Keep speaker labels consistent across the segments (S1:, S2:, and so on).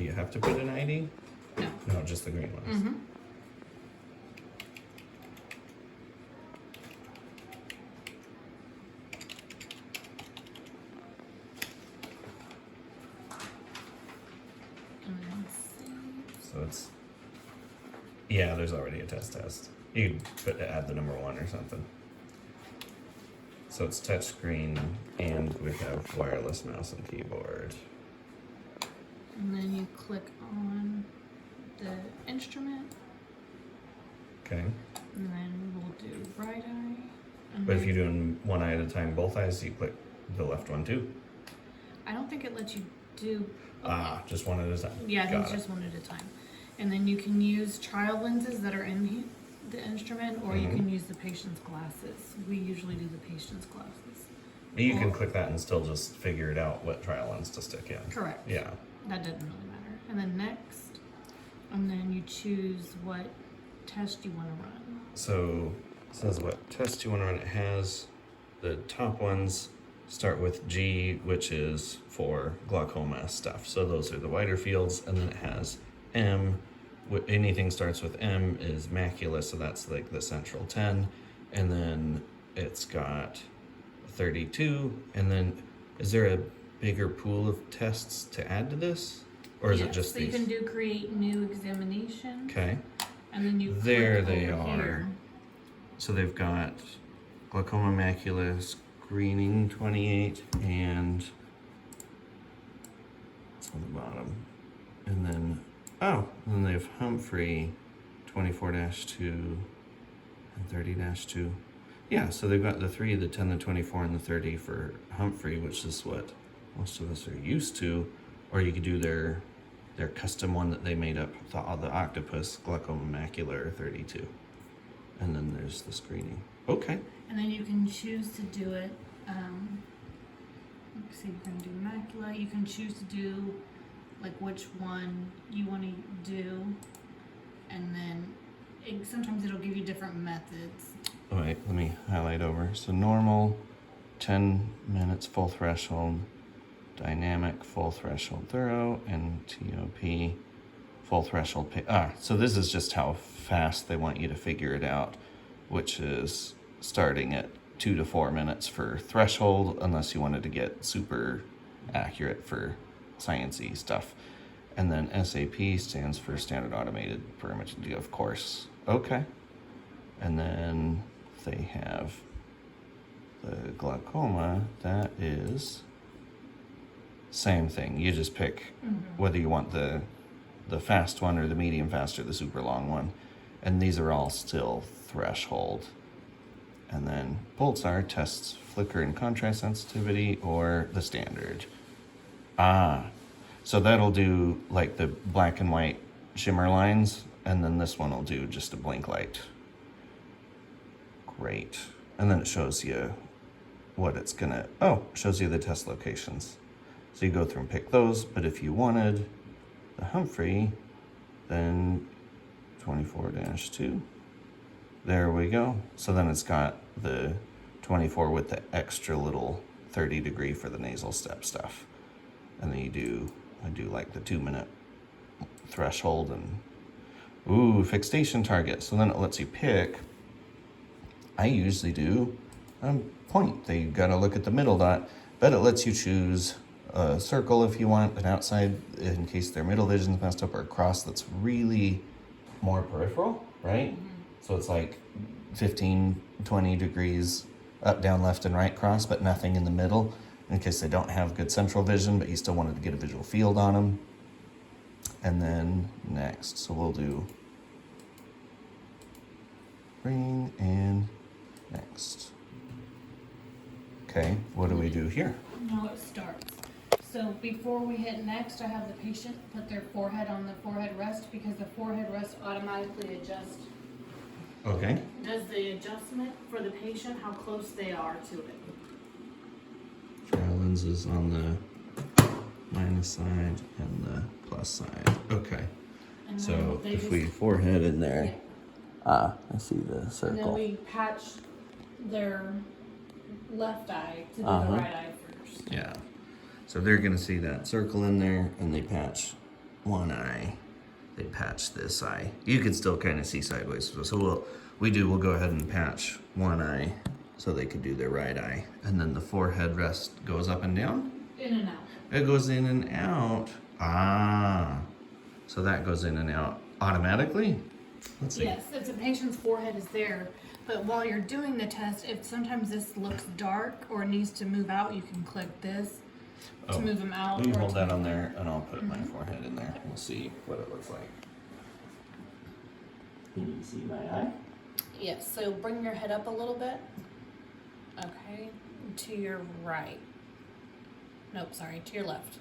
S1: Do you have to put an ID?
S2: No.
S1: No, just the green ones.
S2: Mm-hmm.
S1: So it's, yeah, there's already a test. You could add the number 1 or something. So it's touch screen, and we have wireless mouse and keyboard.
S2: And then you click on the instrument,
S1: Okay.
S2: and then we'll do right eye. And
S1: But if
S2: then-
S1: you're doing one eye at a time, both eyes, you click the left one too.
S2: I don't think it lets you do.
S1: Just one at a time.
S2: Yeah, I think
S1: Got
S2: it's
S1: it.
S2: just one at a time. And then you can use trial lenses that are in the instrument, or you
S1: Mhm.
S2: can use the patient's glasses. We usually do the patient's glasses.
S1: You can
S2: Or-
S1: click that and still just figure it out what trial lens to stick in.
S2: Correct.
S1: Yeah.
S2: That doesn't really matter. And then next, and then you choose what test you want to run.
S1: So it says what test you want to run. It has the top ones start with G, which is for glaucoma stuff. So those are the wider fields, and then it has M. Anything starts with M is macula, so that's like the central 10, and then it's got 32, and then is there a bigger pool of tests to add to this, or is it just
S2: so
S1: these?
S2: you can do create new examination,
S1: Okay.
S2: and then you
S1: There
S2: click
S1: they
S2: over
S1: are.
S2: here.
S1: So they've got glaucoma macula screening 28, and it's on the bottom. And then, and then they have Humphrey 24-2 and 30-2. Yeah, so they've got the 3, the 10, the 24, and the 30 for Humphrey, which is what most of us are used to. Or you could do their custom one that they made up, the Octopus glaucoma macular 32. And then there's the screening. Okay.
S2: And then you can choose to do it. Let's see, you're gonna do macula. You can choose to do like which one you want to do, and then sometimes it'll give you different methods.
S1: All right, let me highlight over. So normal, 10 minutes full threshold, dynamic full threshold thorough, and TOP full threshold. So this is just how fast they want you to figure it out, which is starting at 2 to 4 minutes for threshold, unless you wanted to get super accurate for sciencey stuff. And then SAP stands for Standard Automated Per Image, of course. Okay. And then they have the glaucoma, that is same thing. You just pick whether you want the fast one or the medium fast or the super long one. And these are all still threshold. And then Pulsar tests flicker and contrast sensitivity or the standard. So that'll do like the black and white shimmer lines, and then this one will do just a blink light. Great. And then it shows you what it's gonna, shows you the test locations. So you go through and pick those, but if you wanted the Humphrey, then 24-2. There we go. So then it's got the 24 with the extra little 30 degree for the nasal step stuff. And then I do like the 2 minute threshold and fixation target. So then it lets you pick. I usually do point. They gotta look at the middle dot, but it lets you choose a circle if you want, an outside in case their middle vision's messed up, or a cross that's really more peripheral, right? So it's like 15, 20 degrees up, down, left, and right cross, but nothing in the middle in case they don't have good central vision, but you still wanted to get a visual field on them. And then next, so we'll do green and next. Okay, what do we do here?
S2: No, it starts. So before we hit next, I have the patient put their forehead on the forehead rest, because the forehead rest automatically adjusts.
S1: Okay.
S2: Does the adjustment for the patient, how close they are to it.
S1: Trial lenses on the minus side and the plus side. Okay.
S2: And
S1: So
S2: then they
S1: if
S2: just,
S1: we forehead in there,
S2: yeah.
S1: I see the
S2: And then
S1: circle.
S2: we patch their left eye to do the
S1: Uh-huh.
S2: right eye first.
S1: Yeah. So they're gonna see that circle in there, and they patch one eye, they patch this eye. You can still kind of see sideways. So we'll go ahead and patch one eye so they could do their right eye. And then the forehead rest goes up and down?
S2: In and out.
S1: It goes in and out. Ah, so that goes in and out automatically? Let's see.
S2: Yes, if the patient's forehead is there, but while you're doing the test, if sometimes this looks dark or needs to move out, you can click this to move them out.
S1: Will you
S2: or
S1: hold
S2: to
S1: that on
S2: move
S1: there and I'll put my forehead in there. We'll see what it looks like. Can you see my eye?
S2: Yes, so bring your head up a little bit. Okay, to your right. Nope, sorry, to your left.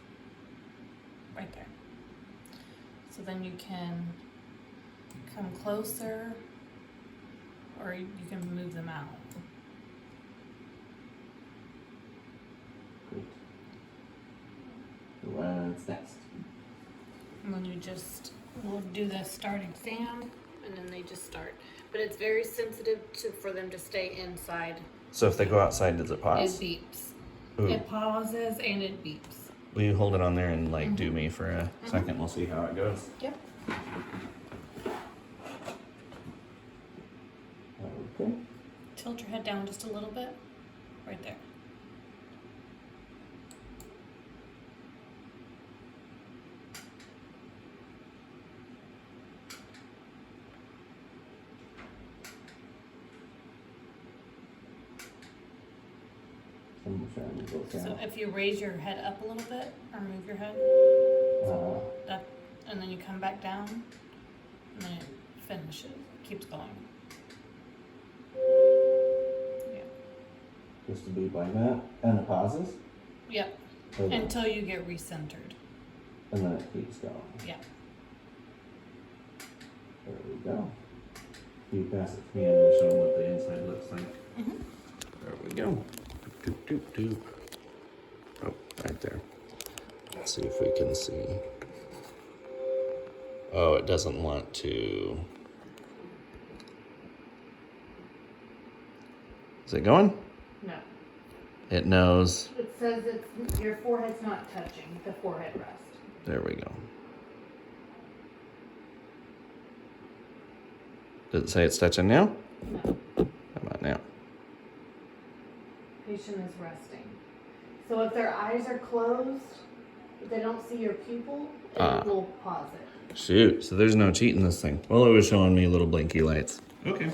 S2: Right there. So then you can come closer, or you can move them out.
S1: Great. What's next?
S2: And then we'll do the start exam, and then they just start. But it's very sensitive for them to stay inside.
S1: So if they go outside, does it pause?
S2: It beeps.
S1: Ooh.
S2: It pauses and it beeps.
S1: Will you hold it on there and like do me for a second? We'll see how it goes.
S2: Yep.
S1: Okay.
S2: Tilt your head down just a little bit. Right there. So if you raise your head up a little bit, or move your head, that, and then you come back down, and then it finishes, keeps going. Yeah.
S1: Just to beat like that, and it pauses.
S2: Yep.
S1: Okay.
S2: Until you get recentered.
S1: And then it keeps going.
S2: Yeah.
S1: There we go. You pass it to me and we'll show them what the inside looks like. There we go. Doop, doop, doop. Oh, right there. Let's see if we can see. Oh, it doesn't want to. Is it going?
S2: No.
S1: It knows.
S2: It says your forehead's not touching the forehead rest.
S1: There we go. Does it say it's touching now?
S2: No.
S1: How about now?
S2: Patient is resting. So if their eyes are closed, if they don't see your pupil, it will pause it.
S1: Shoot, so there's no cheating this thing. Well, it was showing me little blinky lights. Okay.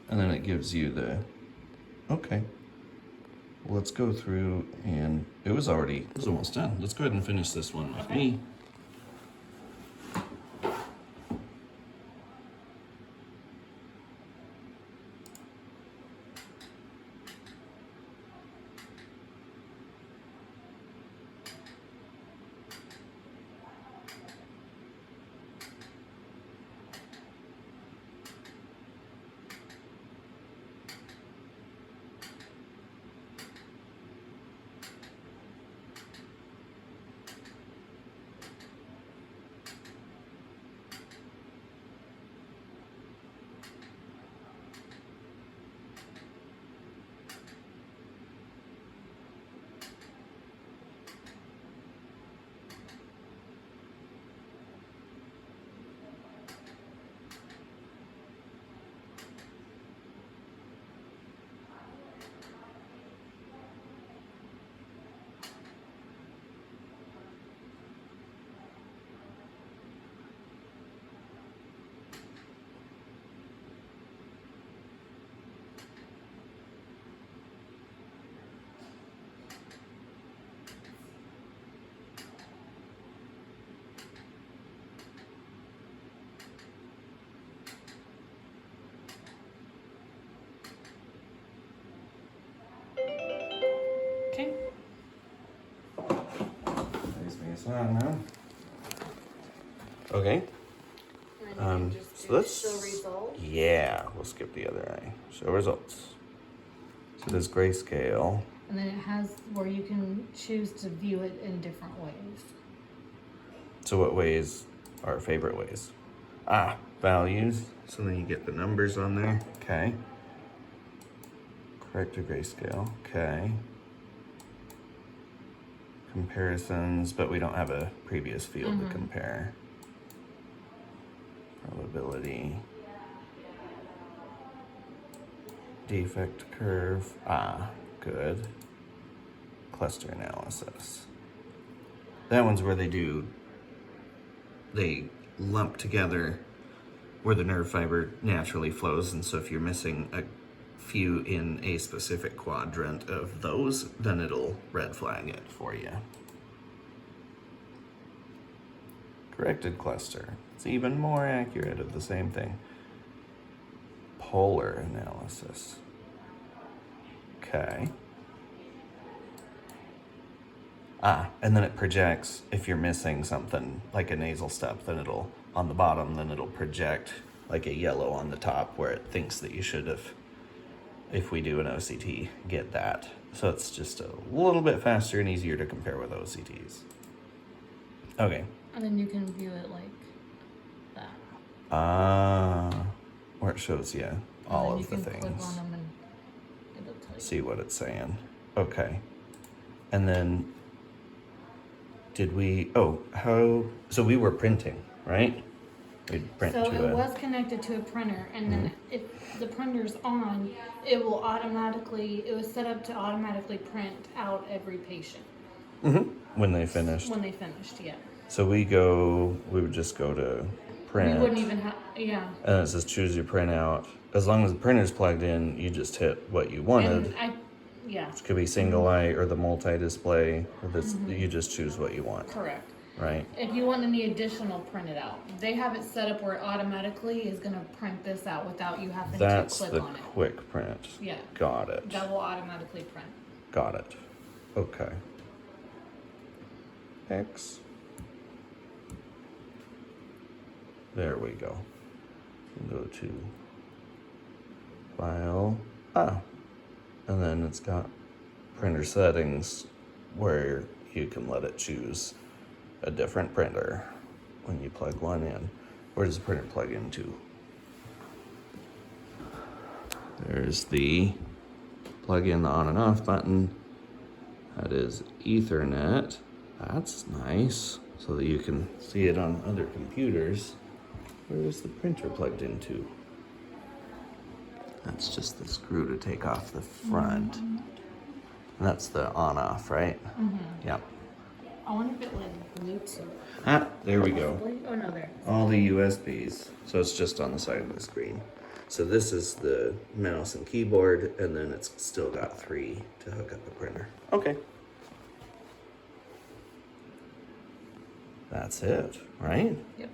S1: And then it gives you the, okay. Well, let's go through and it was almost done. Let's go ahead and finish this one with me.
S2: Okay.
S1: Now. Okay.
S2: And then
S1: So let's.
S2: show results.
S1: Yeah, we'll skip the other eye. Show results. So this grayscale.
S2: And then it has where you can choose to view it in different ways.
S1: So what ways are favorite ways? Values. So then you get the numbers on there. Okay. Correct to grayscale. Okay. Comparisons, but we don't have a previous field to compare. Probability. Defect curve. Ah, good. Cluster analysis. That one's where they lump together where the nerve fiber naturally flows, and so if you're missing a few in a specific quadrant of those, then it'll red flag it for you. Corrected cluster. It's even more accurate of the same thing. Polar analysis. Okay. And then it projects, if you're missing something like a nasal step, then it'll, on the bottom, then it'll project like a yellow on the top where it thinks that you should have, if we do an OCT, get that. So it's just a little bit faster and easier to compare with OCTs. Okay.
S2: And then you can view it like that.
S1: Where it shows you all of the things.
S2: Click on them and it'll tell you.
S1: See what it's saying. Okay. And then did we, so we were printing, right? We'd print
S2: So
S1: to
S2: it was connected to a printer, and then if the printer's on, it will automatically, it was set up to automatically print out every patient.
S1: when they finished.
S2: When they finished, yeah.
S1: So we would just go to print.
S2: We wouldn't even have, yeah.
S1: And it says choose your printout. As long as the printer's plugged in, you just hit what you wanted.
S2: And yeah.
S1: Which could be single eye or the multi-display. Or this, you just choose what you want.
S2: Correct.
S1: Right?
S2: If you want any additional printed out, they have it set up where it automatically is going to print this out without you having
S1: That's
S2: to click
S1: the
S2: on it.
S1: quick print.
S2: Yeah.
S1: Got it.
S2: That will automatically print.
S1: Got it. Okay. X. There we go. Go to File. And then it's got printer settings where you can let it choose a different printer when you plug one in. Where does the printer plug into? There's the plug in the on and off button. That is Ethernet. That's nice, so that you can see it on other computers. Where is the printer plugged into? That's just the screw to take off the front. And that's the on-off, right? Yep.
S2: I wonder if it like Bluetooth.
S1: There we go.
S2: Oh no, there.
S1: All the USBs. So it's just on the side of the screen. So this is the mouse and keyboard, and then it's still got 3 to hook up a printer. Okay. That's it, right?
S2: Yep.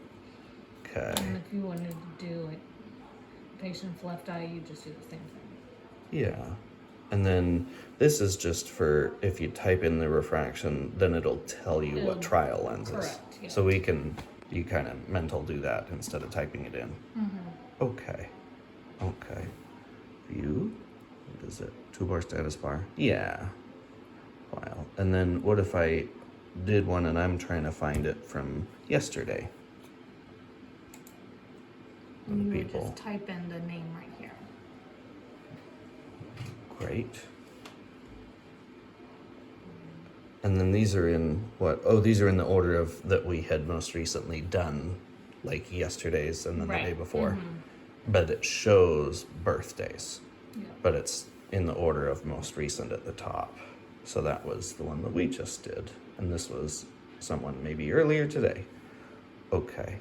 S1: Okay.
S2: And if you wanted to do like patient's left eye, you just do the same thing.
S1: Yeah. And then this is just for if you type in the refraction, then it'll tell you what trial lens is.
S2: Correct, yeah.
S1: So you kind of mental do that instead of typing it in. Okay. Okay. View. What is it? Toolbar status bar? Yeah. File. And then what if I did one and I'm trying to find it from yesterday?
S2: You would
S1: People.
S2: just type in the name right here.
S1: Great. And then these are in what? Oh, these are in the order of that we had most recently done, like yesterday's and then
S2: Right.
S1: the day before. But it shows birthdays.
S2: Yeah.
S1: But it's in the order of most recent at the top. So that was the one that we just did. And this was someone maybe earlier today. Okay.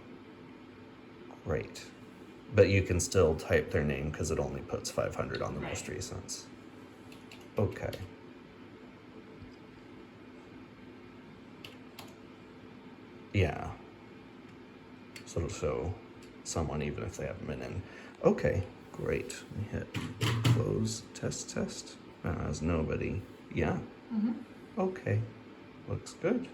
S1: Great. But you can still type their name because it only puts 500 on the
S2: Right.
S1: most recent. Okay. Yeah. So it'll show someone even if they haven't been in. Okay, great. We hit close test. As nobody. Yeah. Okay. Looks good.